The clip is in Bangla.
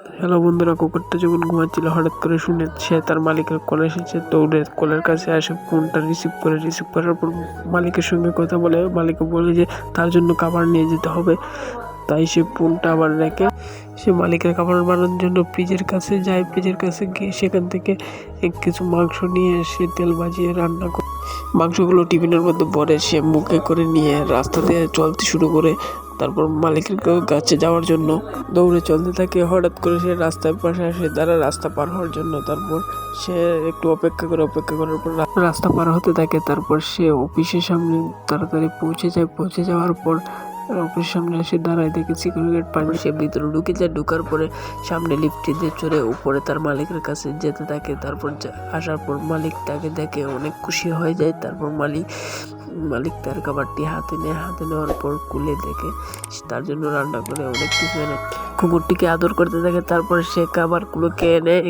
হ্যালো বন্ধুরা, কুকুরটা যখন ঘুমাচ্ছিল হঠাৎ করে শুনে সে তার মালিকের কল এসেছে। দৌড়ে কলের কাছে আসে, ফোনটা রিসিভ করার পর মালিকের সঙ্গে কথা বলে মালিককে বলে যে তার জন্য খাবার নিয়ে যেতে হবে। তাই সে ফোনটা আবার রেখে সে মালিকের খাবার বানানোর জন্য ফ্রিজের কাছে যায়। ফ্রিজের কাছে গিয়ে সেখান থেকে কিছু মাংস নিয়ে সে তেল ভাজিয়ে রান্না করে মাংসগুলো টিফিনের মধ্যে ভরে সে মুখে করে নিয়ে রাস্তা দিয়ে চলতে শুরু করে। তারপর মালিকের কাছে যাওয়ার জন্য দৌড়ে চলতে থাকে। হঠাৎ করে সে রাস্তার পাশে আসে দাঁড়া রাস্তা পার হওয়ার জন্য। তারপর সে একটু অপেক্ষা করার পর রাস্তা পার হতে থাকে। তারপর সে অফিসের সামনে তাড়াতাড়ি পৌঁছে যায়। পৌঁছে যাওয়ার পর অফিসের সামনে এসে দাঁড়ায়, দেখে সিকিউরিটি গার্ড পারবে। সে ভিতরে ঢুকে যায়। ঢুকার পরে সামনে লিফটে চড়ে উপরে তার মালিকের কাছে যেতে থাকে। তারপর আসার পর মালিক তাকে দেখে অনেক খুশি হয়ে যায়। তারপর মালিক তার খাবারটি হাতে নেওয়ার পর খুলে দেখে তার জন্য রান্না করে অনেক কিছু এনে কুকুরটিকে আদর করতে থাকে। তারপর সে খাবারগুলো খেয়ে নেয়।